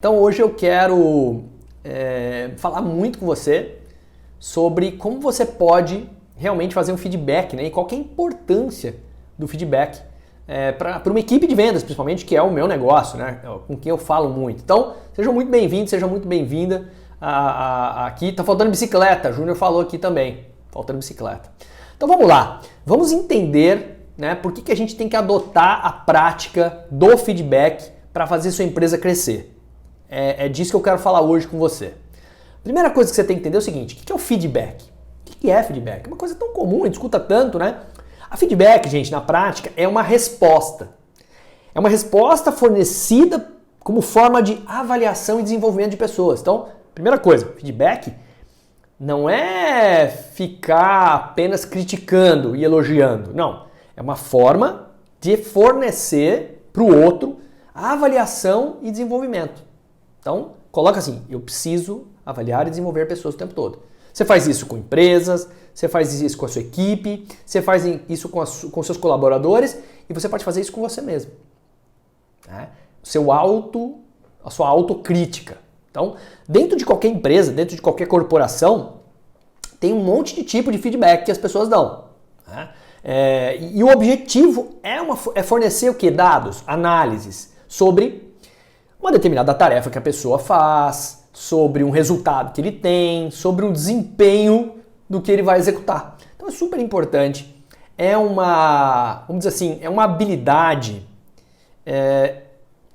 Então hoje eu quero falar muito com você sobre como você pode realmente fazer um feedback, né? E qual que é a importância do feedback para uma equipe de vendas, principalmente, que é o meu negócio, né? Com quem eu falo muito. Então, seja muito bem-vindo, seja muito bem-vinda aqui. Tá faltando bicicleta, o Júnior falou aqui também, faltando bicicleta. Então vamos lá, vamos entender, né, por que a gente tem que adotar a prática do feedback para fazer sua empresa crescer. É disso que eu quero falar hoje com você. Primeira coisa que você tem que entender é o seguinte: o que é o feedback? O que é feedback? É uma coisa tão comum, a gente escuta tanto, né? A feedback, gente, na prática, é uma resposta. É uma resposta fornecida como forma de avaliação e desenvolvimento de pessoas. Então, primeira coisa, feedback não é ficar apenas criticando e elogiando. Não. É uma forma de fornecer para o outro a avaliação e desenvolvimento. Então, coloca assim: eu preciso avaliar e desenvolver pessoas o tempo todo. Você faz isso com empresas, você faz isso com a sua equipe, você faz isso com seus colaboradores e você pode fazer isso com você mesmo. Né? A sua autocrítica. Então, dentro de qualquer empresa, dentro de qualquer corporação, tem um monte de tipo de feedback que as pessoas dão. Né? E o objetivo é fornecer o quê? Dados, análises sobre uma determinada tarefa que a pessoa faz, sobre um resultado que ele tem, sobre o desempenho do que ele vai executar. Então é super importante. Vamos dizer assim, é uma habilidade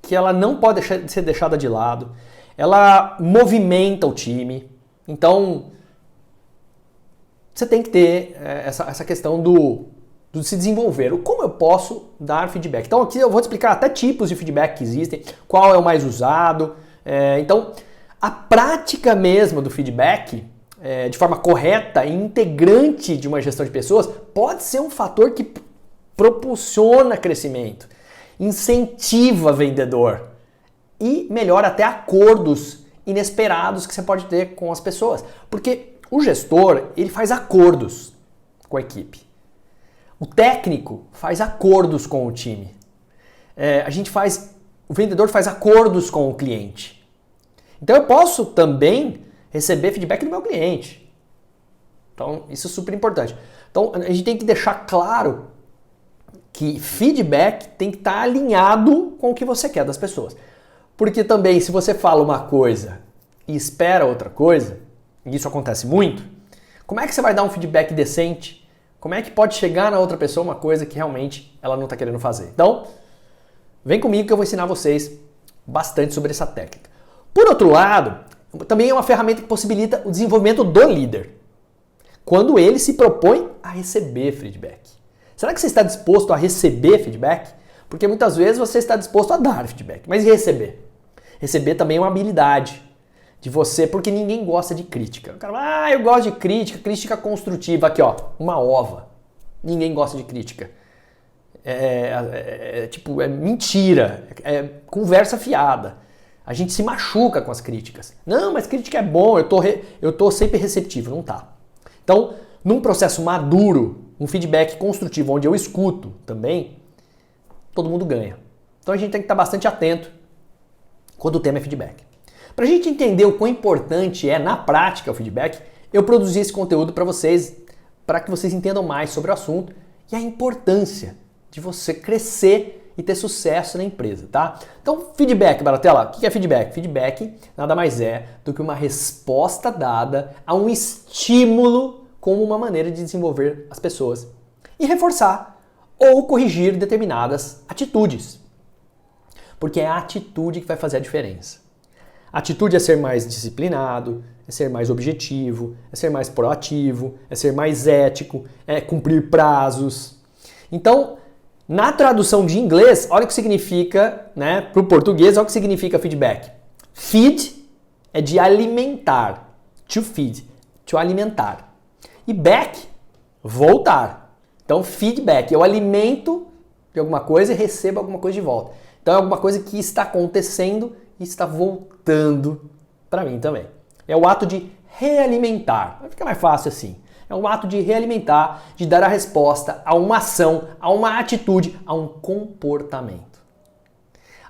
que ela não pode ser deixada de lado. Ela movimenta o time. Então você tem que ter essa questão do se desenvolver. Como eu posso dar feedback? Então aqui eu vou te explicar até tipos de feedback que existem, qual é o mais usado. Então a prática mesmo do feedback, de forma correta e integrante de uma gestão de pessoas, pode ser um fator que propulsiona crescimento, incentiva vendedor e melhora até acordos inesperados que você pode ter com as pessoas. Porque o gestor, ele faz acordos com a equipe. O técnico faz acordos com o time. O vendedor faz acordos com o cliente. Então eu posso também receber feedback do meu cliente. Então isso é super importante. Então a gente tem que deixar claro que feedback tem que estar alinhado com o que você quer das pessoas. Porque também, se você fala uma coisa e espera outra coisa, e isso acontece muito, como é que você vai dar um feedback decente? Como é que pode chegar na outra pessoa uma coisa que realmente ela não está querendo fazer? Então, vem comigo que eu vou ensinar vocês bastante sobre essa técnica. Por outro lado, também é uma ferramenta que possibilita o desenvolvimento do líder, quando ele se propõe a receber feedback. Será que você está disposto a receber feedback? Porque muitas vezes você está disposto a dar feedback, mas e receber? Receber também é uma habilidade de você, porque ninguém gosta de crítica. O cara fala, eu gosto de crítica construtiva. Aqui, ó, uma ova. Ninguém gosta de crítica. É mentira, é conversa fiada. A gente se machuca com as críticas. Não, mas crítica é bom, eu tô sempre receptivo. Não tá. Então, num processo maduro, um feedback construtivo, onde eu escuto também, todo mundo ganha. Então a gente tem que estar bastante atento quando o tema é feedback. Para a gente entender o quão importante é na prática o feedback, eu produzi esse conteúdo para vocês, para que vocês entendam mais sobre o assunto e a importância de você crescer e ter sucesso na empresa, tá? Então, feedback, Baratella, o que é feedback? Feedback nada mais é do que uma resposta dada a um estímulo como uma maneira de desenvolver as pessoas e reforçar ou corrigir determinadas atitudes. Porque é a atitude que vai fazer a diferença. A atitude é ser mais disciplinado, é ser mais objetivo, é ser mais proativo, é ser mais ético, é cumprir prazos. Então, na tradução de inglês, olha o que significa, né, para o português, olha o que significa feedback. Feed é de alimentar, to feed, to alimentar. E back, voltar. Então, feedback, eu alimento de alguma coisa e recebo alguma coisa de volta. Então, é alguma coisa que está acontecendo e está voltando para mim também. É o ato de realimentar. Vai ficar mais fácil assim. É um ato de realimentar, de dar a resposta a uma ação, a uma atitude, a um comportamento.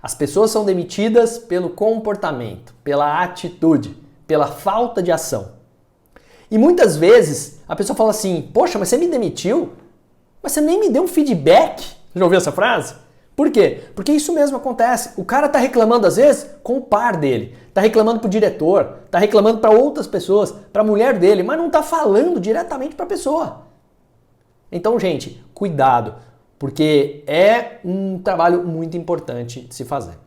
As pessoas são demitidas pelo comportamento, pela atitude, pela falta de ação. E muitas vezes a pessoa fala assim, poxa, mas você me demitiu? Mas você nem me deu um feedback. Já ouviu essa frase? Por quê? Porque isso mesmo acontece. O cara tá reclamando às vezes com o par dele, tá reclamando pro diretor, tá reclamando para outras pessoas, pra mulher dele, mas não tá falando diretamente pra pessoa. Então, gente, cuidado, porque é um trabalho muito importante de se fazer.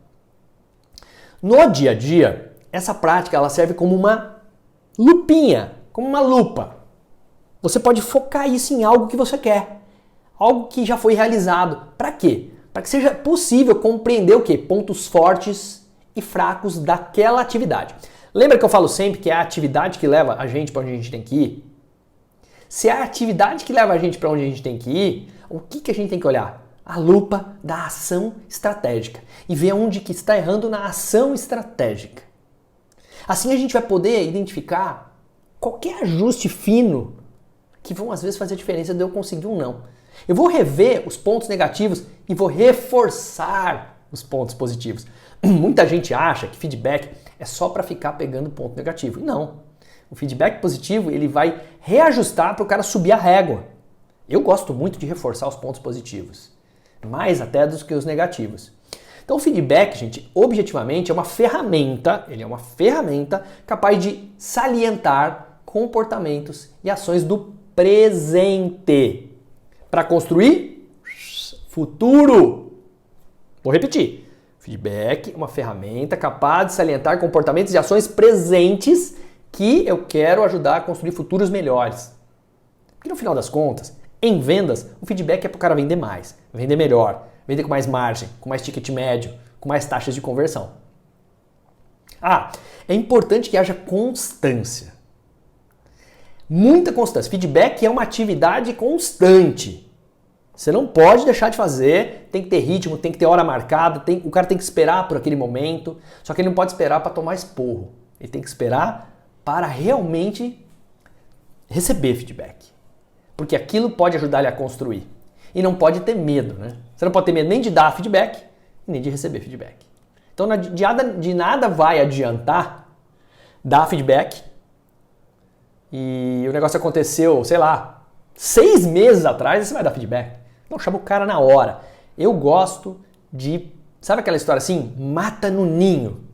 No dia a dia, essa prática ela serve como uma lupinha, como uma lupa. Você pode focar isso em algo que você quer, algo que já foi realizado. Para quê? Para que seja possível compreender o quê? Pontos fortes e fracos daquela atividade. Lembra que eu falo sempre que é a atividade que leva a gente para onde a gente tem que ir? Se é a atividade que leva a gente para onde a gente tem que ir, o que a gente tem que olhar? A lupa da ação estratégica e ver onde que está errando na ação estratégica. Assim a gente vai poder identificar qualquer ajuste fino que vão às vezes fazer a diferença de eu conseguir um não. Eu vou rever os pontos negativos e vou reforçar os pontos positivos. Muita gente acha que feedback é só para ficar pegando ponto negativo. E não. O feedback positivo ele vai reajustar para o cara subir a régua. Eu gosto muito de reforçar os pontos positivos, mais até dos que os negativos. Então o feedback, gente, objetivamente é uma ferramenta, ele é uma ferramenta capaz de salientar comportamentos e ações do presente para construir futuro. Vou repetir. Feedback é uma ferramenta capaz de salientar comportamentos e ações presentes que eu quero ajudar a construir futuros melhores. Porque no final das contas, em vendas, o feedback é para o cara vender mais, vender melhor, vender com mais margem, com mais ticket médio, com mais taxas de conversão. É importante que haja constância. Muita constância. Feedback é uma atividade constante. Você não pode deixar de fazer, tem que ter ritmo, tem que ter hora marcada, o cara tem que esperar por aquele momento, só que ele não pode esperar para tomar esporro. Ele tem que esperar para realmente receber feedback. Porque aquilo pode ajudar ele a construir. E não pode ter medo, né? Você não pode ter medo nem de dar feedback, nem de receber feedback. Então de nada vai adiantar dar feedback e o negócio aconteceu, sei lá, 6 meses atrás, você vai dar feedback. Não, chama o cara na hora. Eu gosto de, sabe aquela história assim? Mata no ninho.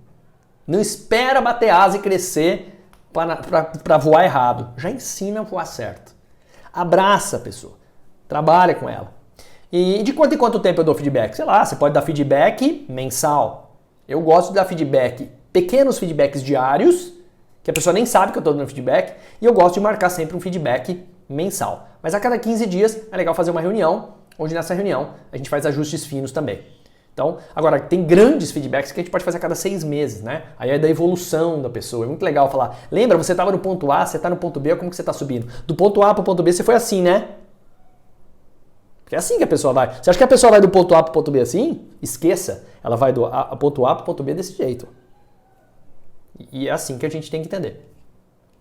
Não espera bater asa e crescer para voar errado. Já ensina a voar certo. Abraça a pessoa. Trabalha com ela. E de quanto em quanto tempo eu dou feedback? Sei lá, você pode dar feedback mensal. Eu gosto de dar feedback, pequenos feedbacks diários, que a pessoa nem sabe que eu estou dando feedback, e eu gosto de marcar sempre um feedback mensal. Mas a cada 15 dias é legal fazer uma reunião, onde nessa reunião a gente faz ajustes finos também. Então, agora, tem grandes feedbacks que a gente pode fazer a cada 6 meses, né? Aí é da evolução da pessoa. É muito legal falar, lembra, você estava no ponto A, você está no ponto B, como que você está subindo? Do ponto A para o ponto B você foi assim, né? Porque é assim que a pessoa vai. Você acha que a pessoa vai do ponto A para o ponto B assim? Esqueça. Ela vai do ponto A para o ponto B desse jeito. E é assim que a gente tem que entender.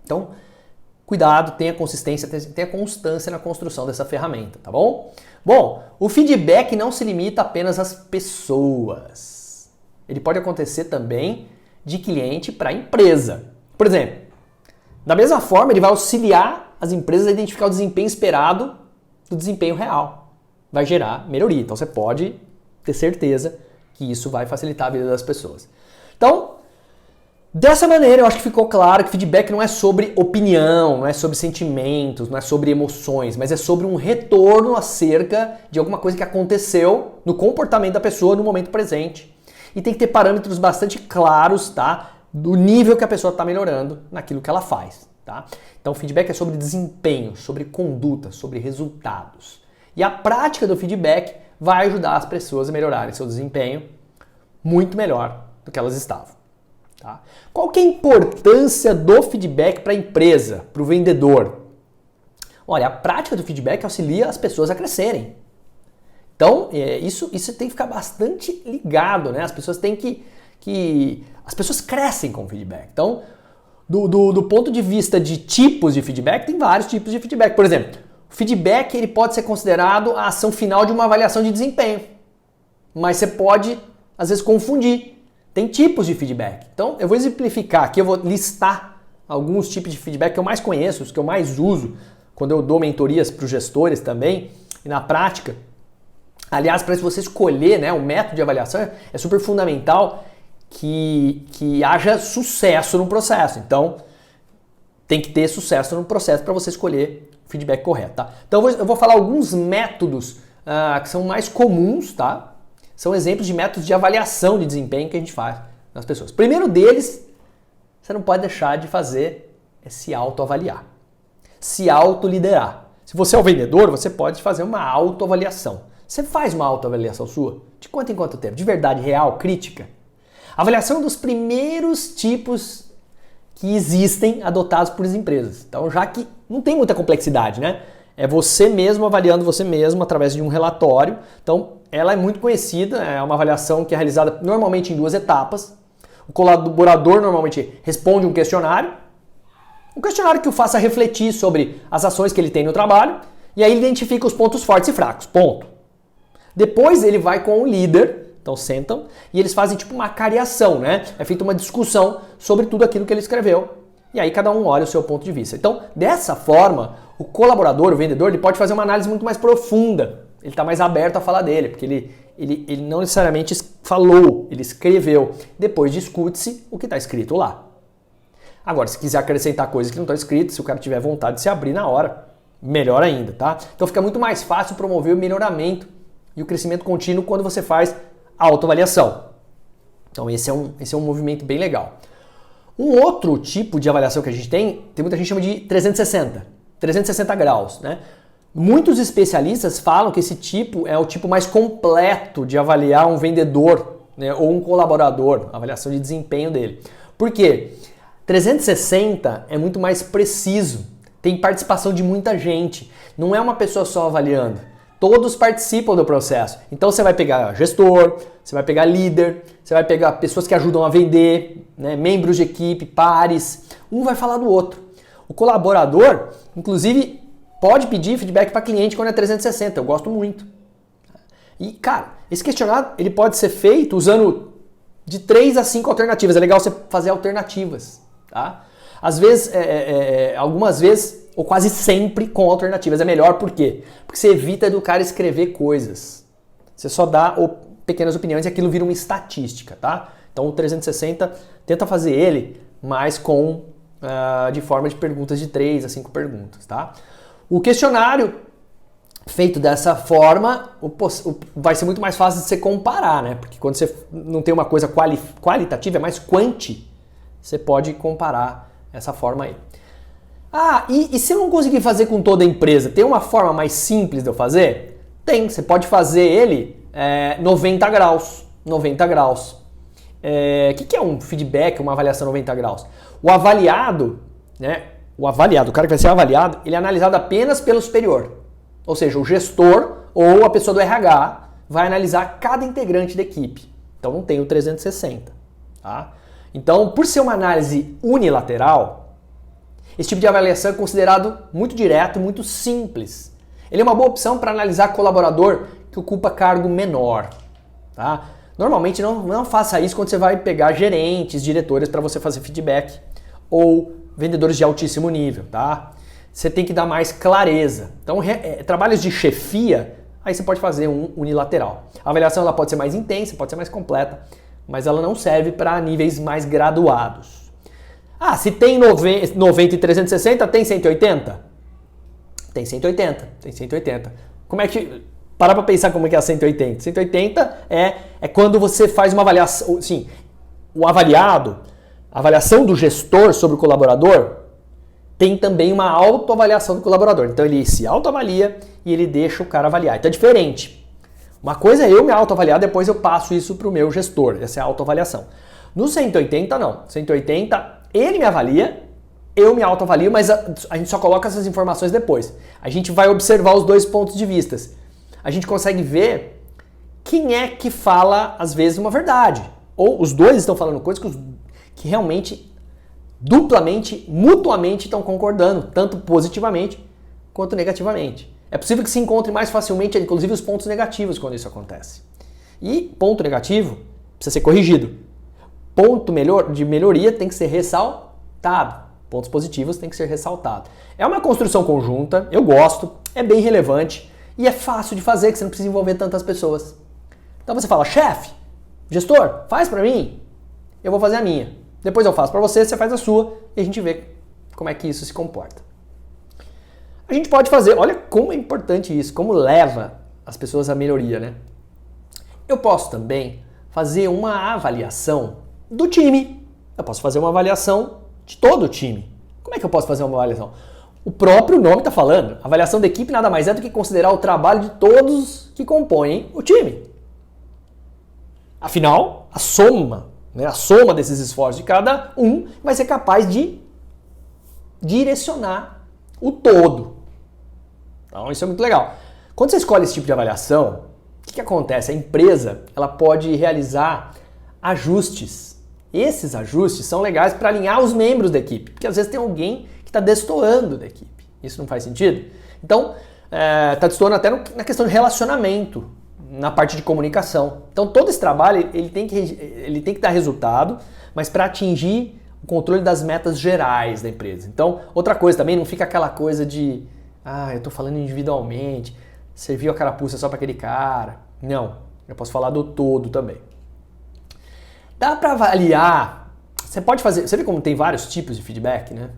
Então, cuidado, tenha consistência, tenha constância na construção dessa ferramenta, tá bom? Bom, o feedback não se limita apenas às pessoas. Ele pode acontecer também de cliente para empresa. Por exemplo, da mesma forma, ele vai auxiliar as empresas a identificar o desempenho esperado do desempenho real. Vai gerar melhoria. Então, você pode ter certeza que isso vai facilitar a vida das pessoas. Então, dessa maneira, eu acho que ficou claro que feedback não é sobre opinião, não é sobre sentimentos, não é sobre emoções, mas é sobre um retorno acerca de alguma coisa que aconteceu no comportamento da pessoa no momento presente. E tem que ter parâmetros bastante claros, tá? Do nível que a pessoa está melhorando naquilo que ela faz, tá? Então, feedback é sobre desempenho, sobre conduta, sobre resultados. E a prática do feedback vai ajudar as pessoas a melhorarem seu desempenho muito melhor do que elas estavam. Tá? Qual que é a importância do feedback para a empresa, para o vendedor? Olha, a prática do feedback auxilia as pessoas a crescerem. Então, isso tem que ficar bastante ligado, né? As pessoas têm as pessoas crescem com o feedback. Então, do ponto de vista de tipos de feedback, tem vários tipos de feedback. Por exemplo, o feedback ele pode ser considerado a ação final de uma avaliação de desempenho. Mas você pode, às vezes, confundir. Tem tipos de feedback. Então, eu vou exemplificar aqui, eu vou listar alguns tipos de feedback que eu mais conheço, os que eu mais uso quando eu dou mentorias para os gestores também, e na prática. Aliás, para você escolher, né, o método de avaliação, é super fundamental que haja sucesso no processo. Então, tem que ter sucesso no processo para você escolher o feedback correto, tá? Então, eu vou falar alguns métodos que são mais comuns, tá? São exemplos de métodos de avaliação de desempenho que a gente faz nas pessoas. O primeiro deles, você não pode deixar de fazer, é se autoavaliar. Se autoliderar. Se você é o vendedor, você pode fazer uma autoavaliação. Você faz uma autoavaliação sua? De quanto em quanto tempo? De verdade, real, crítica? Avaliação dos primeiros tipos que existem adotados por empresas. Então, já que não tem muita complexidade, né? É você mesmo avaliando você mesmo através de um relatório. Então, ela é muito conhecida, é uma avaliação que é realizada normalmente em 2 etapas. O colaborador normalmente responde um questionário que o faça refletir sobre as ações que ele tem no trabalho, e aí ele identifica os pontos fortes e fracos, ponto. Depois ele vai com o líder, então sentam, e eles fazem tipo uma cariação, né? É feita uma discussão sobre tudo aquilo que ele escreveu, e aí cada um olha o seu ponto de vista. Então, dessa forma, o colaborador, o vendedor, ele pode fazer uma análise muito mais profunda, ele está mais aberto a falar dele, porque ele não necessariamente falou, ele escreveu. Depois discute-se o que está escrito lá. Agora, se quiser acrescentar coisas que não estão escritas, se o cara tiver vontade de se abrir na hora, melhor ainda, tá? Então fica muito mais fácil promover o melhoramento e o crescimento contínuo quando você faz a autoavaliação. Então esse é um movimento bem legal. Um outro tipo de avaliação que a gente tem muita gente chama de 360 graus, né? Muitos especialistas falam que esse tipo é o tipo mais completo de avaliar um vendedor, né, ou um colaborador, a avaliação de desempenho dele. Por quê? 360 é muito mais preciso, tem participação de muita gente, não é uma pessoa só avaliando, todos participam do processo. Então você vai pegar gestor, você vai pegar líder, você vai pegar pessoas que ajudam a vender, né, membros de equipe, pares, um vai falar do outro. O colaborador, inclusive, pode pedir feedback para cliente quando é 360, eu gosto muito. E, cara, esse questionário ele pode ser feito usando de 3 a 5 alternativas, é legal você fazer alternativas. Tá? Às vezes, algumas vezes, ou quase sempre com alternativas. É melhor por quê? Porque você evita do cara escrever coisas. Você só dá pequenas opiniões e aquilo vira uma estatística, tá? Então o 360 tenta fazer ele, mas de forma de perguntas de 3 a 5 perguntas, tá? O questionário feito dessa forma vai ser muito mais fácil de você comparar, né? Porque quando você não tem uma coisa qualitativa, é mais quanti, você pode comparar essa forma aí. Ah, e se eu não conseguir fazer com toda a empresa, tem uma forma mais simples de eu fazer? Tem, você pode fazer ele 90 graus. 90 graus. O que é um feedback, uma avaliação 90 graus? O avaliado, né? O cara que vai ser avaliado, ele é analisado apenas pelo superior. Ou seja, o gestor ou a pessoa do RH vai analisar cada integrante da equipe. Então não tem o 360. Tá? Então, por ser uma análise unilateral, esse tipo de avaliação é considerado muito direto, muito simples. Ele é uma boa opção para analisar colaborador que ocupa cargo menor. Tá? Normalmente não faça isso quando você vai pegar gerentes, diretores para você fazer feedback ou vendedores de altíssimo nível. Tá? Você tem que dar mais clareza. Então, trabalhos de chefia, aí você pode fazer um unilateral. A avaliação ela pode ser mais intensa, pode ser mais completa, mas ela não serve para níveis mais graduados. Ah, se tem 90 e 360, tem 180? Tem 180, tem 180. Como é que... Para pensar como é que é a 180. 180 é quando você faz uma avaliação... Sim, o avaliado, a avaliação do gestor sobre o colaborador, tem também uma autoavaliação do colaborador. Então ele se autoavalia e ele deixa o cara avaliar. Então é diferente. Uma coisa é eu me autoavaliar, depois eu passo isso para o meu gestor. Essa é a autoavaliação. No 180, não. 180, ele me avalia, eu me autoavalio, mas a gente só coloca essas informações depois. A gente vai observar os dois pontos de vista. A gente consegue ver quem é que fala, às vezes, uma verdade. Ou os dois estão falando coisas que realmente, duplamente, mutuamente estão concordando, tanto positivamente quanto negativamente. É possível que se encontre mais facilmente, inclusive, os pontos negativos quando isso acontece. E ponto negativo, precisa ser corrigido. Ponto de melhoria tem que ser ressaltado. Pontos positivos tem que ser ressaltado. É uma construção conjunta, eu gosto, é bem relevante e é fácil de fazer, que você não precisa envolver tantas pessoas. Então você fala, chefe, gestor, faz pra mim, eu vou fazer a minha. Depois eu faço pra você, você faz a sua e a gente vê como é que isso se comporta. A gente pode fazer, olha como é importante isso, como leva as pessoas à melhoria, né? Eu posso também fazer uma avaliação do time. Eu posso fazer uma avaliação de todo o time. Como é que eu posso fazer uma avaliação? O próprio nome está falando. Avaliação da equipe nada mais é do que considerar o trabalho de todos que compõem o time. Afinal, a soma desses esforços de cada um vai ser capaz de direcionar o todo. Então isso é muito legal. Quando você escolhe esse tipo de avaliação, o que acontece? A empresa ela pode realizar ajustes. Esses ajustes são legais para alinhar os membros da equipe, porque às vezes tem alguém que está destoando da equipe. Isso não faz sentido? Então, está destoando até na questão de relacionamento, na parte de comunicação. Então, todo esse trabalho ele tem que dar resultado, mas para atingir o controle das metas gerais da empresa. Então, outra coisa também, não fica aquela coisa de eu estou falando individualmente, serviu a carapuça só para aquele cara. Não, eu posso falar do todo também. Dá para avaliar, você pode fazer, você vê como tem vários tipos de feedback, né?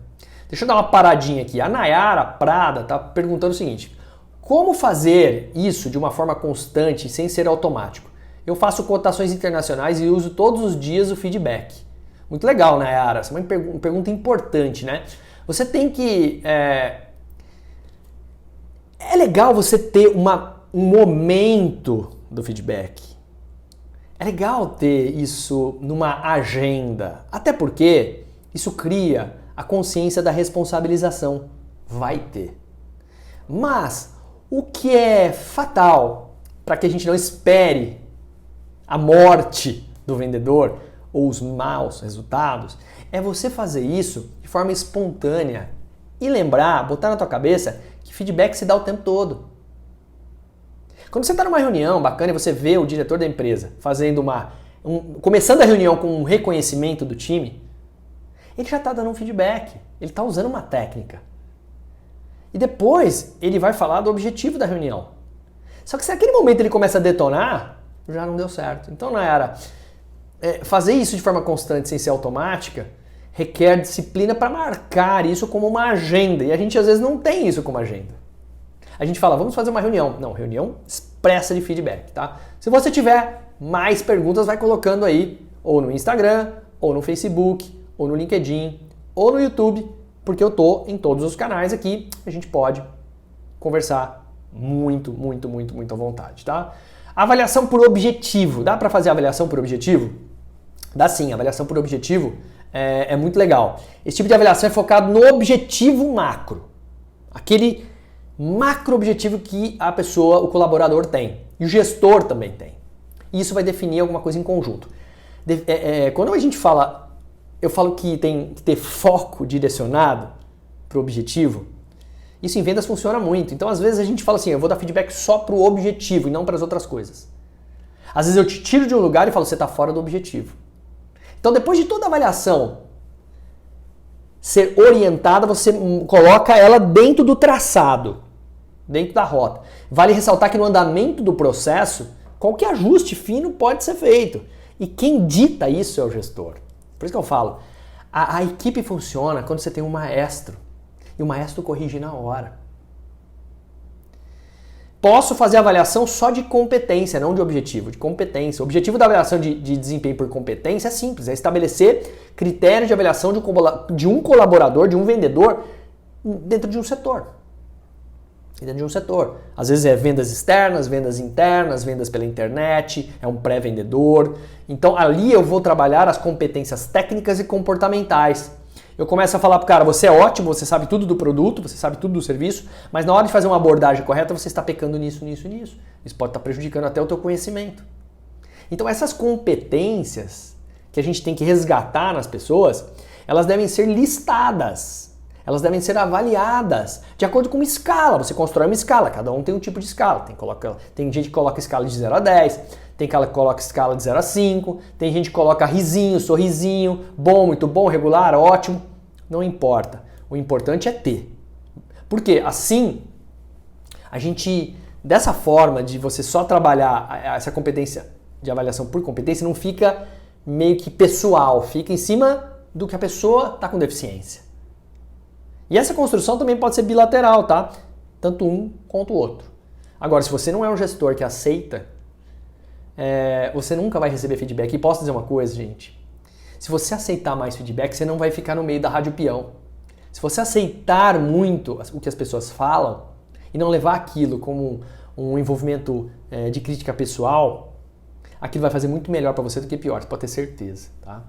Deixa eu dar uma paradinha aqui. A Nayara Prada está perguntando o seguinte, como fazer isso de uma forma constante sem ser automático? Eu faço cotações internacionais e uso todos os dias o feedback. Muito legal, Nayara, essa é uma pergunta importante, né? Você tem que... É legal você ter um momento do feedback. É legal ter isso numa agenda, até porque isso cria a consciência da responsabilização. Vai ter. Mas o que é fatal para que a gente não espere a morte do vendedor ou os maus resultados é você fazer isso de forma espontânea e lembrar, botar na tua cabeça que feedback se dá o tempo todo. Quando você está numa reunião bacana e você vê o diretor da empresa fazendo começando a reunião com um reconhecimento do time, ele já está dando um feedback, ele está usando uma técnica. E depois ele vai falar do objetivo da reunião. Só que se naquele momento ele começa a detonar, já não deu certo. Então, Nayara, fazer isso de forma constante sem ser automática requer disciplina para marcar isso como uma agenda. E a gente às vezes não tem isso como agenda. A gente fala, vamos fazer uma reunião. Não, reunião expressa de feedback, tá? Se você tiver mais perguntas, vai colocando aí, ou no Instagram, ou no Facebook, ou no LinkedIn, ou no YouTube, porque eu tô em todos os canais aqui, a gente pode conversar muito à vontade, tá? Avaliação por objetivo. Dá para fazer avaliação por objetivo? Dá sim, avaliação por objetivo é muito legal. Esse tipo de avaliação é focado no objetivo macro. Aquele macro objetivo que a pessoa, o colaborador tem. E o gestor também tem. E isso vai definir alguma coisa em conjunto. Quando a gente fala, eu falo que tem que ter foco direcionado para o objetivo, isso em vendas funciona muito. Então, às vezes a gente fala assim, eu vou dar feedback só para o objetivo e não para as outras coisas. Às vezes eu te tiro de um lugar e falo, você está fora do objetivo. Então, depois de toda a avaliação ser orientada, você coloca ela dentro do traçado, dentro da rota. Vale ressaltar que no andamento do processo, qualquer ajuste fino pode ser feito. E quem dita isso é o gestor. Por isso que eu falo, a equipe funciona quando você tem um maestro. E o maestro corrige na hora. Posso fazer avaliação só de competência, não de objetivo, de competência. O objetivo da avaliação de desempenho por competência é simples, é estabelecer critérios de avaliação de um colaborador, de um vendedor, dentro de um setor. Dentro de um setor. Às vezes é vendas externas, vendas internas, vendas pela internet, é um pré-vendedor. Então ali eu vou trabalhar as competências técnicas e comportamentais. Eu começo a falar pro cara, você é ótimo, você sabe tudo do produto, você sabe tudo do serviço, mas na hora de fazer uma abordagem correta, você está pecando nisso. Isso pode estar prejudicando até o teu conhecimento. Então essas competências que a gente tem que resgatar nas pessoas, elas devem ser listadas. Elas devem ser avaliadas de acordo com uma escala. Você constrói uma escala, cada um tem um tipo de escala. Tem gente que coloca escala de 0 a 10, tem cara que coloca escala de 0 a 5, tem gente que coloca risinho, sorrisinho, bom, muito bom, regular, ótimo. Não importa. O importante é ter. Porque assim, dessa forma de você só trabalhar essa competência de avaliação por competência, não fica meio que pessoal, fica em cima do que a pessoa está com deficiência. E essa construção também pode ser bilateral, tá? Tanto um quanto o outro. Agora, se você não é um gestor que aceita, você nunca vai receber feedback. E posso dizer uma coisa, gente? Se você aceitar mais feedback, você não vai ficar no meio da rádio peão. Se você aceitar muito o que as pessoas falam e não levar aquilo como um envolvimento de crítica pessoal, aquilo vai fazer muito melhor para você do que pior, você pode ter certeza, tá?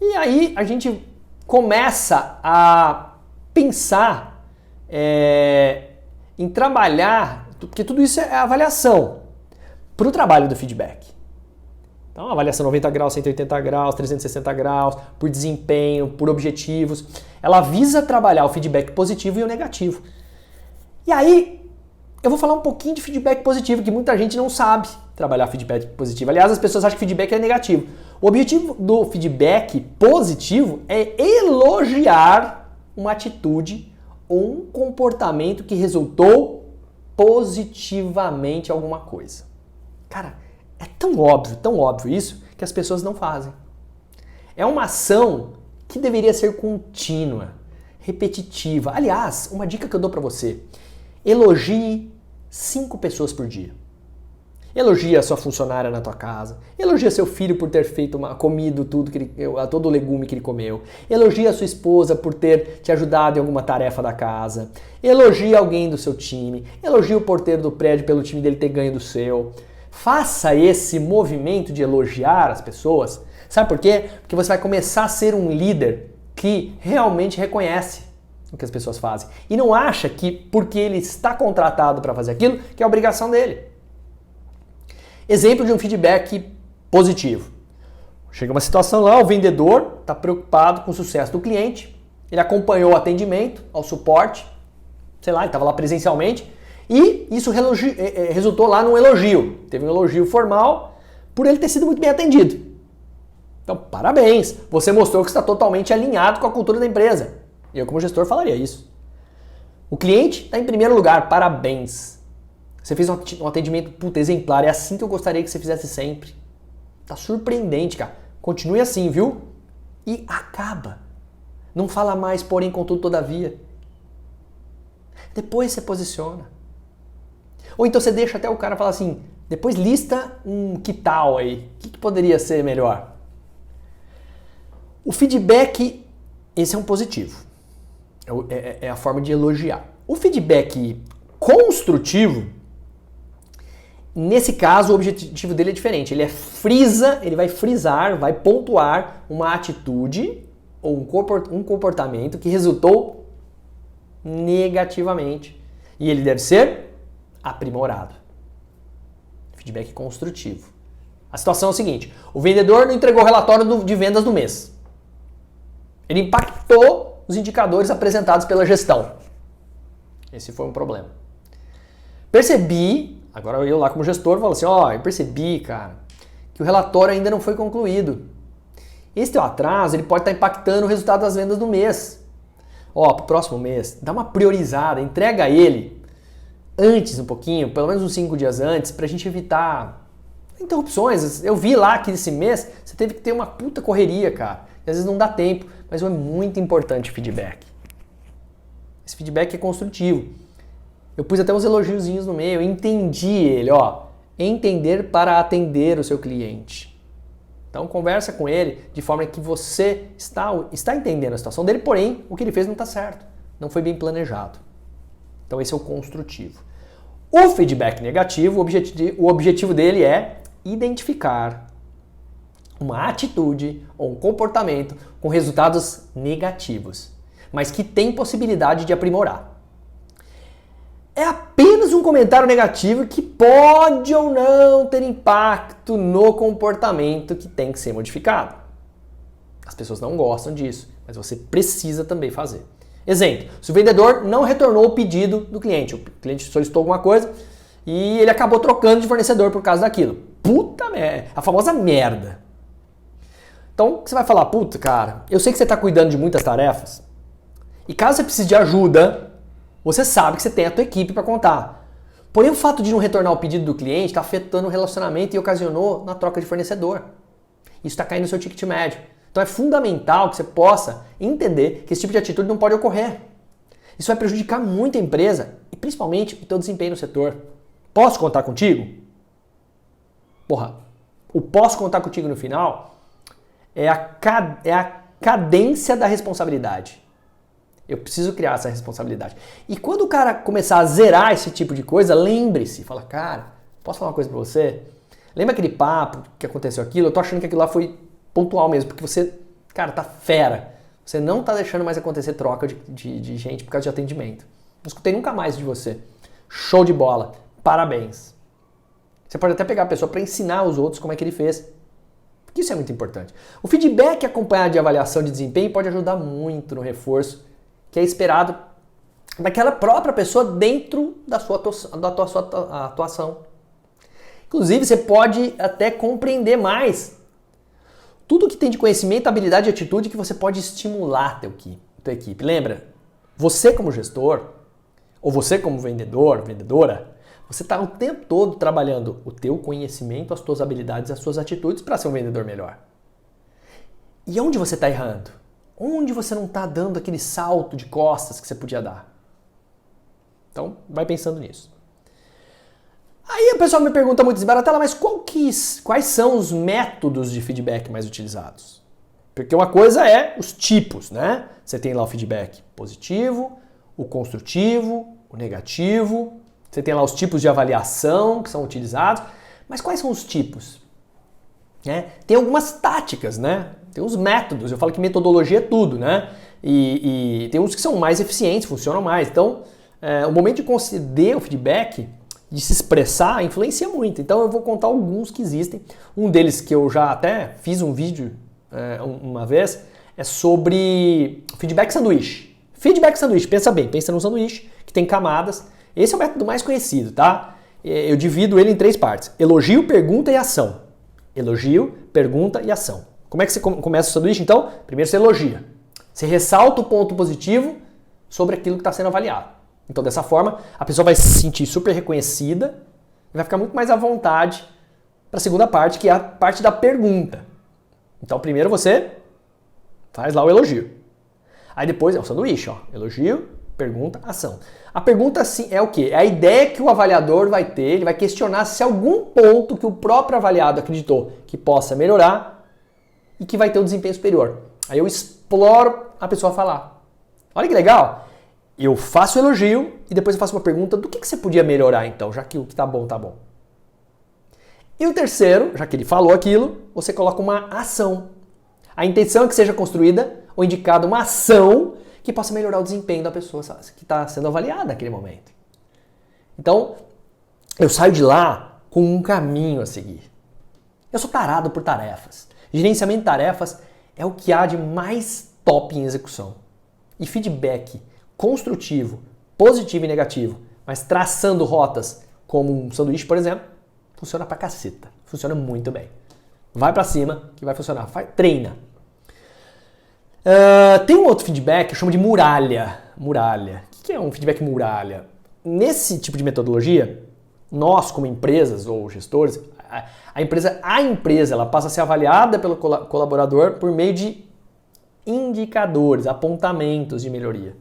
E aí a gente começa a pensar em trabalhar, porque tudo isso é avaliação, para o trabalho do feedback. Então, avaliação 90 graus, 180 graus, 360 graus, por desempenho, por objetivos. Ela visa trabalhar o feedback positivo e o negativo. E aí, eu vou falar um pouquinho de feedback positivo, que muita gente não sabe trabalhar feedback positivo. Aliás, as pessoas acham que feedback é negativo. O objetivo do feedback positivo é elogiar uma atitude ou um comportamento que resultou positivamente em alguma coisa. Cara, é tão óbvio isso, que as pessoas não fazem. É uma ação que deveria ser contínua, repetitiva. Aliás, uma dica que eu dou pra você: elogie 5 pessoas por dia. Elogia a sua funcionária na tua casa. Elogia seu filho por ter comido todo o legume que ele comeu. Elogia a sua esposa por ter te ajudado em alguma tarefa da casa. Elogia alguém do seu time. Elogia o porteiro do prédio pelo time dele ter ganho do seu. Faça esse movimento de elogiar as pessoas. Sabe por quê? Porque você vai começar a ser um líder que realmente reconhece o que as pessoas fazem. E não acha que porque ele está contratado para fazer aquilo, que é obrigação dele. Exemplo de um feedback positivo. Chega uma situação lá, o vendedor está preocupado com o sucesso do cliente, ele acompanhou o atendimento, ao suporte, sei lá, ele estava lá presencialmente, e isso resultou lá num elogio. Teve um elogio formal por ele ter sido muito bem atendido. Então, parabéns! Você mostrou que está totalmente alinhado com a cultura da empresa. Eu, como gestor, falaria isso. O cliente está em primeiro lugar, parabéns! Você fez um atendimento exemplar, é assim que eu gostaria que você fizesse sempre. Tá surpreendente, cara. Continue assim, viu? E acaba. Não fala mais, porém, contudo, todavia. Depois você posiciona. Ou então você deixa até o cara falar assim, depois lista um que tal aí. O que poderia ser melhor? O feedback, esse é um positivo. É a forma de elogiar. O feedback construtivo, nesse caso, o objetivo dele é diferente. Ele vai frisar, vai pontuar uma atitude ou um comportamento que resultou negativamente. E ele deve ser aprimorado. Feedback construtivo. A situação é a seguinte: o vendedor não entregou o relatório de vendas do mês. Ele impactou os indicadores apresentados pela gestão. Esse foi um problema. Percebi, agora eu lá como gestor falo assim, eu percebi, cara, que o relatório ainda não foi concluído. Esse teu atraso, ele pode estar impactando o resultado das vendas do mês. Pro próximo mês, dá uma priorizada, entrega ele antes um pouquinho, pelo menos uns 5 dias antes, pra gente evitar interrupções. Eu vi lá que esse mês você teve que ter uma puta correria, cara. E às vezes não dá tempo, mas é muito importante o feedback. Esse feedback é construtivo. Eu pus até uns elogiozinhos no meio, eu entendi ele, entender para atender o seu cliente. Então conversa com ele de forma que você está entendendo a situação dele, porém o que ele fez não está certo, não foi bem planejado. Então esse é o construtivo. O feedback negativo, o objetivo dele é identificar uma atitude ou um comportamento com resultados negativos, mas que tem possibilidade de aprimorar. É apenas um comentário negativo que pode ou não ter impacto no comportamento que tem que ser modificado. As pessoas não gostam disso, mas você precisa também fazer. Exemplo, se o vendedor não retornou o pedido do cliente, o cliente solicitou alguma coisa e ele acabou trocando de fornecedor por causa daquilo. Puta merda, a famosa merda. Então você vai falar, puta cara, eu sei que você está cuidando de muitas tarefas e caso você precise de ajuda, você sabe que você tem a tua equipe para contar. Porém o fato de não retornar o pedido do cliente está afetando o relacionamento e ocasionou na troca de fornecedor. Isso está caindo no seu ticket médio. Então é fundamental que você possa entender que esse tipo de atitude não pode ocorrer. Isso vai prejudicar muito a empresa e principalmente o teu desempenho no setor. Posso contar contigo? Porra, o posso contar contigo no final é a cadência da responsabilidade. Eu preciso criar essa responsabilidade. E quando o cara começar a zerar esse tipo de coisa, lembre-se, fala, cara, posso falar uma coisa pra você? Lembra aquele papo que aconteceu aquilo? Eu tô achando que aquilo lá foi pontual mesmo, porque você, cara, tá fera. Você não tá deixando mais acontecer troca de gente por causa de atendimento. Não escutei nunca mais de você. Show de bola. Parabéns. Você pode até pegar a pessoa para ensinar os outros como é que ele fez. Porque isso é muito importante. O feedback acompanhado de avaliação de desempenho pode ajudar muito no reforço que é esperado daquela própria pessoa dentro da sua atuação. Inclusive, você pode até compreender mais tudo que tem de conhecimento, habilidade e atitude que você pode estimular a tua equipe. Lembra, você como gestor, ou você como vendedor, vendedora, você está o tempo todo trabalhando o teu conhecimento, as tuas habilidades, as suas atitudes para ser um vendedor melhor. E onde você está errando? Onde você não está dando aquele salto de costas que você podia dar? Então, vai pensando nisso. Aí o pessoal me pergunta muito, Baratella, mas quais são os métodos de feedback mais utilizados? Porque uma coisa é os tipos, né? Você tem lá o feedback positivo, o construtivo, o negativo. Você tem lá os tipos de avaliação que são utilizados. Mas quais são os tipos? Tem algumas táticas, né? Tem uns métodos. Eu falo que metodologia é tudo, né? E tem uns que são mais eficientes, funcionam mais. Então, o momento de conceder o feedback, de se expressar, influencia muito. Então eu vou contar alguns que existem. Um deles que eu já até fiz um vídeo uma vez é sobre feedback sanduíche. Feedback sanduíche, pensa bem, pensa num sanduíche que tem camadas. Esse é o método mais conhecido, tá? Eu divido ele em 3 partes. Elogio, pergunta e ação. Elogio, pergunta e ação. Como é que você começa o sanduíche? Então, primeiro você elogia. Você ressalta o ponto positivo sobre aquilo que está sendo avaliado. Então, dessa forma, a pessoa vai se sentir super reconhecida e vai ficar muito mais à vontade para a segunda parte, que é a parte da pergunta. Então, primeiro você faz lá o elogio. Aí depois é o sanduíche, ó. Elogio, pergunta, ação. A pergunta sim é o quê? É a ideia que o avaliador vai ter, ele vai questionar se algum ponto que o próprio avaliado acreditou que possa melhorar e que vai ter um desempenho superior. Aí eu exploro a pessoa a falar. Olha que legal! Eu faço o elogio e depois eu faço uma pergunta do que você podia melhorar então, já que o que tá bom, tá bom. E o terceiro, já que ele falou aquilo, você coloca uma ação. A intenção é que seja construída ou indicada uma ação que possa melhorar o desempenho da pessoa que está sendo avaliada naquele momento. Então, eu saio de lá com um caminho a seguir. Eu sou tarado por tarefas. Gerenciamento de tarefas é o que há de mais top em execução. E feedback construtivo, positivo e negativo, mas traçando rotas como um sanduíche, por exemplo, funciona pra caceta. Funciona muito bem. Vai pra cima que vai funcionar. Treina. Tem um outro feedback que eu chamo de muralha. Muralha. O que é um feedback muralha? Nesse tipo de metodologia, nós como empresas ou gestores, a empresa ela passa a ser avaliada pelo colaborador por meio de indicadores, apontamentos de melhoria.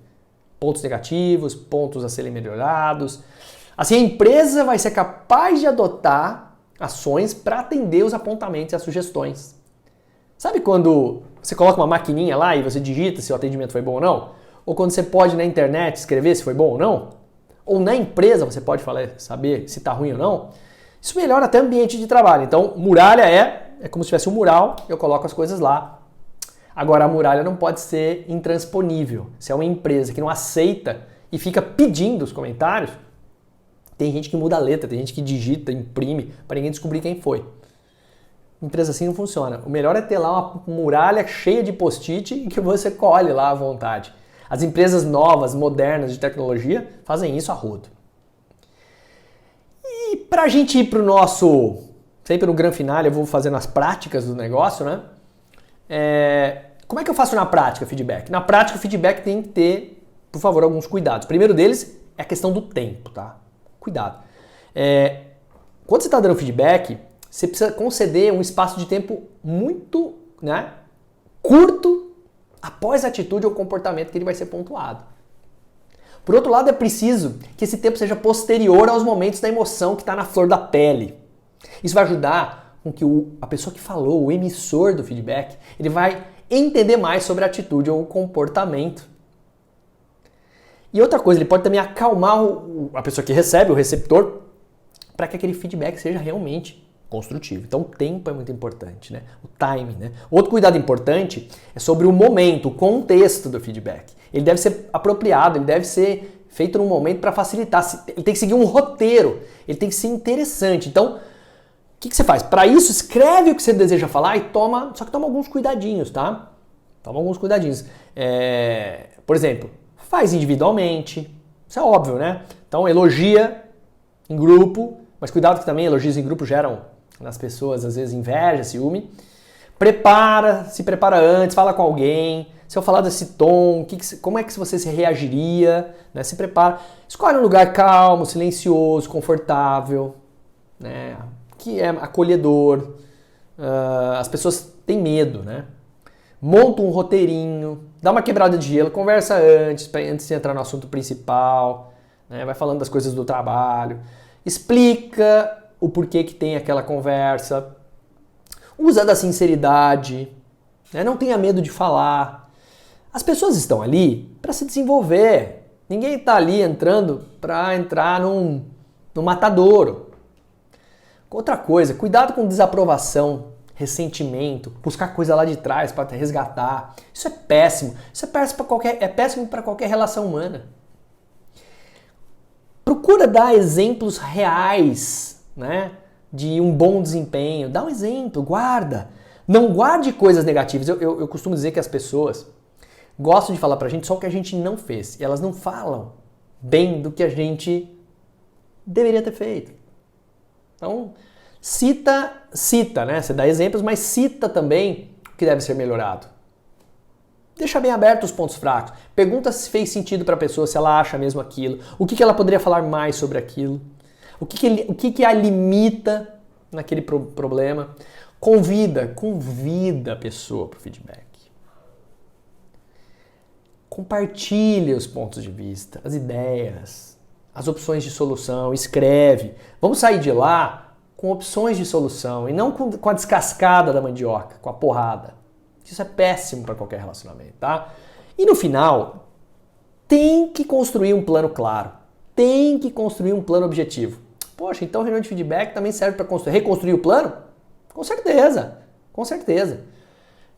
Pontos negativos, pontos a serem melhorados. Assim, a empresa vai ser capaz de adotar ações para atender os apontamentos e as sugestões. Sabe quando você coloca uma maquininha lá e você digita se o atendimento foi bom ou não? Ou quando você pode na internet escrever se foi bom ou não? Ou na empresa você pode saber se está ruim ou não? Isso melhora até o ambiente de trabalho. Então, muralha é como se tivesse um mural, eu coloco as coisas lá. Agora, a muralha não pode ser intransponível. Se é uma empresa que não aceita e fica pedindo os comentários, tem gente que muda a letra, tem gente que digita, imprime, para ninguém descobrir quem foi. Empresa assim não funciona. O melhor é ter lá uma muralha cheia de post-it e que você colhe lá à vontade. As empresas novas, modernas de tecnologia fazem isso a rodo. E para a gente ir para o nosso, sempre no grande final, eu vou fazendo as práticas do negócio, né? Como é que eu faço na prática feedback? Na prática o feedback tem que ter, por favor, alguns cuidados. O primeiro deles é a questão do tempo, tá? Cuidado. Quando você está dando feedback, você precisa conceder um espaço de tempo muito, né, curto após a atitude ou comportamento que ele vai ser pontuado. Por outro lado, é preciso que esse tempo seja posterior aos momentos da emoção que está na flor da pele. Isso vai ajudar com que a pessoa que falou, o emissor do feedback, ele vai entender mais sobre a atitude ou o comportamento. E outra coisa, ele pode também acalmar a pessoa que recebe, o receptor, para que aquele feedback seja realmente construtivo. Então o tempo é muito importante, né? O time, né? Outro cuidado importante é sobre o momento, o contexto do feedback. Ele deve ser apropriado, ele deve ser feito num momento para facilitar. Ele tem que seguir um roteiro, ele tem que ser interessante. Então, o que você faz? Para isso, escreve o que você deseja falar e toma alguns cuidadinhos, tá? Toma alguns cuidadinhos. Por exemplo, faz individualmente, isso é óbvio, né? Então elogia em grupo, mas cuidado que também elogios em grupo geram nas pessoas, às vezes, inveja, ciúme. Se prepara antes, fala com alguém. Se eu falar desse tom, como é que você se reagiria? Né? Se prepara. Escolhe um lugar calmo, silencioso, confortável, né? Que é acolhedor. As pessoas têm medo, né? Monta um roteirinho, dá uma quebrada de gelo, conversa antes de entrar no assunto principal, né? Vai falando das coisas do trabalho. Explica o porquê que tem aquela conversa, usa da sinceridade, né? Não tenha medo de falar. As pessoas estão ali para se desenvolver. Ninguém está ali entrando para entrar num matadouro. Outra coisa, cuidado com desaprovação, ressentimento, buscar coisa lá de trás para resgatar. Isso é péssimo. Isso é péssimo para qualquer relação humana. Procura dar exemplos reais, né, de um bom desempenho. Dá um exemplo, guarda. Não guarde coisas negativas. Eu costumo dizer que as pessoas gostam de falar pra gente só o que a gente não fez. E elas não falam bem do que a gente deveria ter feito. Então, cita, né? Você dá exemplos, mas cita também o que deve ser melhorado. Deixa bem aberto os pontos fracos. Pergunta se fez sentido para a pessoa, se ela acha mesmo aquilo. O que ela poderia falar mais sobre aquilo. O que a limita naquele problema. Convida a pessoa para o feedback. Compartilhe os pontos de vista, as ideias, as opções de solução. Escreve. Vamos sair de lá com opções de solução e não com a descascada da mandioca, com a porrada. Isso é péssimo para qualquer relacionamento, tá? E no final, tem que construir um plano claro. Tem que construir um plano objetivo. Poxa, então reunião de feedback também serve para reconstruir o plano? Com certeza, com certeza.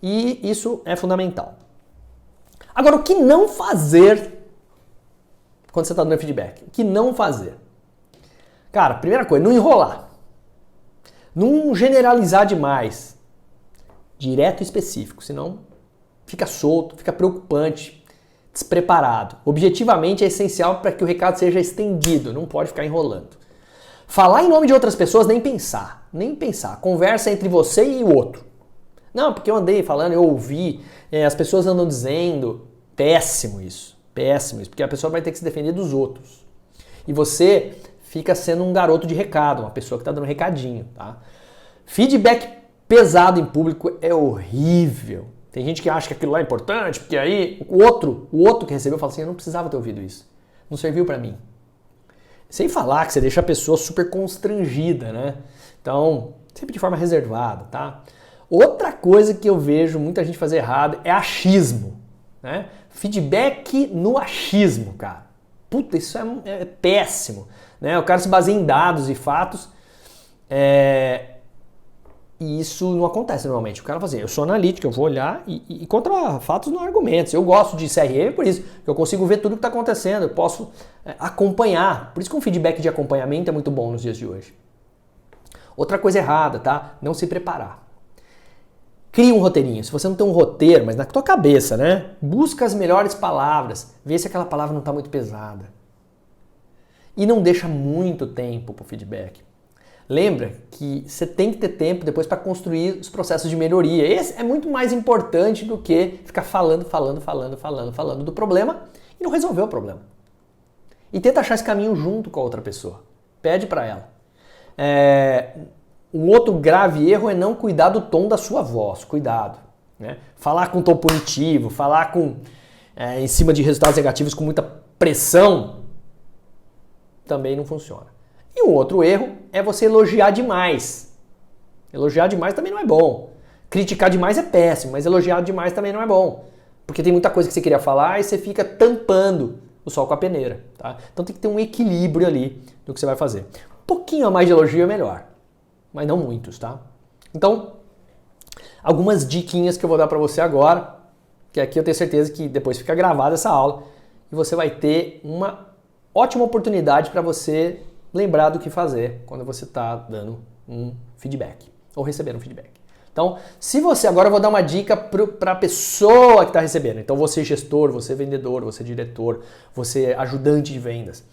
E isso é fundamental. Agora, o que não fazer quando você está dando feedback? O que não fazer? Cara, primeira coisa, não enrolar. Não generalizar demais. Direto e específico, senão fica solto, fica preocupante, despreparado. Objetivamente é essencial para que o recado seja estendido, não pode ficar enrolando. Falar em nome de outras pessoas, nem pensar. Conversa entre você e o outro. Não, porque eu andei falando, eu ouvi, as pessoas andam dizendo. Péssimo isso, porque a pessoa vai ter que se defender dos outros. E você fica sendo um garoto de recado, uma pessoa que está dando recadinho, tá? Feedback pesado em público é horrível. Tem gente que acha que aquilo lá é importante, porque aí o outro que recebeu fala assim, eu não precisava ter ouvido isso. Não serviu pra mim. Sem falar que você deixa a pessoa super constrangida, né? Então, sempre de forma reservada, tá? Outra coisa que eu vejo muita gente fazer errado é achismo, né? Feedback no achismo, cara. Puta, isso é péssimo, né? O cara se baseia em dados e fatos, e isso não acontece normalmente. O cara fala assim, eu sou analítico, eu vou olhar e contra fatos não argumentos. Eu gosto de CRM por isso, que eu consigo ver tudo o que está acontecendo, eu posso acompanhar. Por isso que um feedback de acompanhamento é muito bom nos dias de hoje. Outra coisa errada, tá? Não se preparar. Cria um roteirinho. Se você não tem um roteiro, mas na tua cabeça, né? Busca as melhores palavras. Vê se aquela palavra não está muito pesada. E não deixa muito tempo para o feedback. Lembra que você tem que ter tempo depois para construir os processos de melhoria. Esse é muito mais importante do que ficar falando do problema e não resolver o problema. E tenta achar esse caminho junto com a outra pessoa. Pede para ela. Um outro grave erro é não cuidar do tom da sua voz. Cuidado. Né? Falar com tom punitivo, falar em cima de resultados negativos com muita pressão, também não funciona. E um outro erro é você elogiar demais. Elogiar demais também não é bom. Criticar demais é péssimo, mas elogiar demais também não é bom. Porque tem muita coisa que você queria falar e você fica tampando o sol com a peneira. Tá? Então tem que ter um equilíbrio ali do que você vai fazer. Um pouquinho a mais de elogio é melhor, mas não muitos, tá? Então, algumas diquinhas que eu vou dar para você agora, que aqui eu tenho certeza que depois fica gravada essa aula e você vai ter uma ótima oportunidade para você lembrar do que fazer quando você está dando um feedback ou recebendo um feedback. Então, se você... Agora eu vou dar uma dica para a pessoa que está recebendo. Então, você gestor, você vendedor, você diretor, você ajudante de vendas.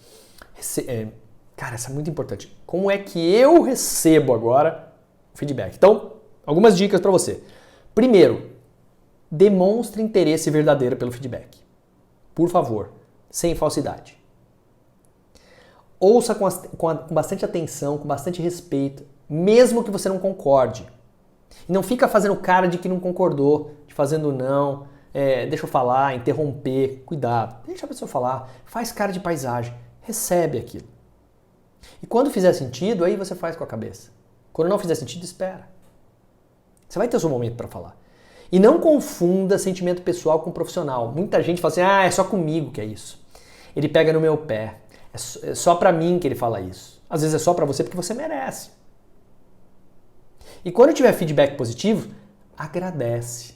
Cara, isso é muito importante. Como é que eu recebo agora o feedback? Então, algumas dicas para você. Primeiro, demonstre interesse verdadeiro pelo feedback. Por favor, sem falsidade. Ouça com bastante atenção, com bastante respeito, mesmo que você não concorde. E não fica fazendo cara de que não concordou, de fazendo não, deixa eu falar, interromper. Cuidado, deixa a pessoa falar, faz cara de paisagem, recebe aquilo. E quando fizer sentido, aí você faz com a cabeça. Quando não fizer sentido, espera. Você vai ter o seu momento para falar. E não confunda sentimento pessoal com profissional. Muita gente fala assim, é só comigo que é isso. Ele pega no meu pé. É só pra mim que ele fala isso. Às vezes é só pra você porque você merece. E quando tiver feedback positivo, agradece.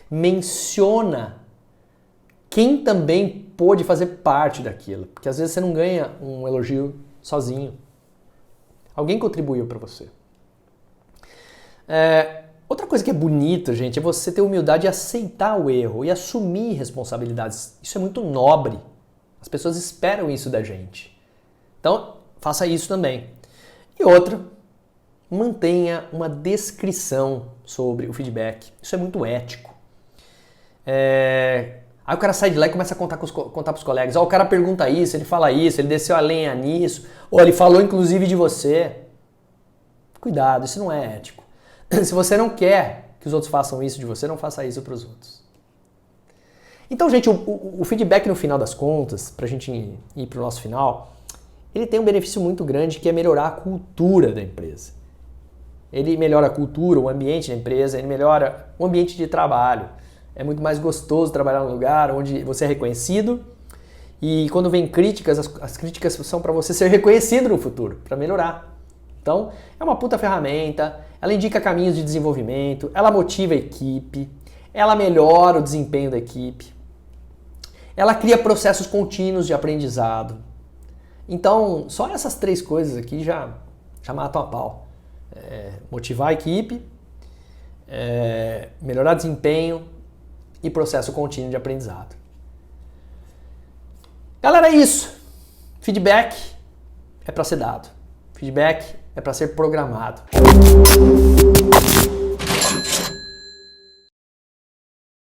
Menciona quem também pôde fazer parte daquilo. Porque às vezes você não ganha um elogio sozinho. Alguém contribuiu pra você. Outra coisa que é bonita, gente, é você ter humildade e aceitar o erro e assumir responsabilidades. Isso é muito nobre. As pessoas esperam isso da gente. Então, faça isso também. E outra, mantenha uma descrição sobre o feedback. Isso é muito ético. Aí o cara sai de lá e começa a contar para os colegas. O cara pergunta isso, ele fala isso, ele desceu a lenha nisso, ou ele falou inclusive de você. Cuidado, isso não é ético. Se você não quer que os outros façam isso de você, não faça isso para os outros. Então, gente, o feedback no final das contas, para a gente ir para o nosso final, ele tem um benefício muito grande que é melhorar a cultura da empresa. Ele melhora a cultura, o ambiente da empresa, ele melhora o ambiente de trabalho. É muito mais gostoso trabalhar num lugar onde você é reconhecido e quando vem críticas, as críticas são para você ser reconhecido no futuro, para melhorar. Então, é uma puta ferramenta, ela indica caminhos de desenvolvimento, ela motiva a equipe, ela melhora o desempenho da equipe, ela cria processos contínuos de aprendizado. Então, só essas 3 coisas aqui já matam a pau. Motivar a equipe, melhorar desempenho e processo contínuo de aprendizado. Galera, é isso. Feedback é para ser dado. Feedback é para ser programado.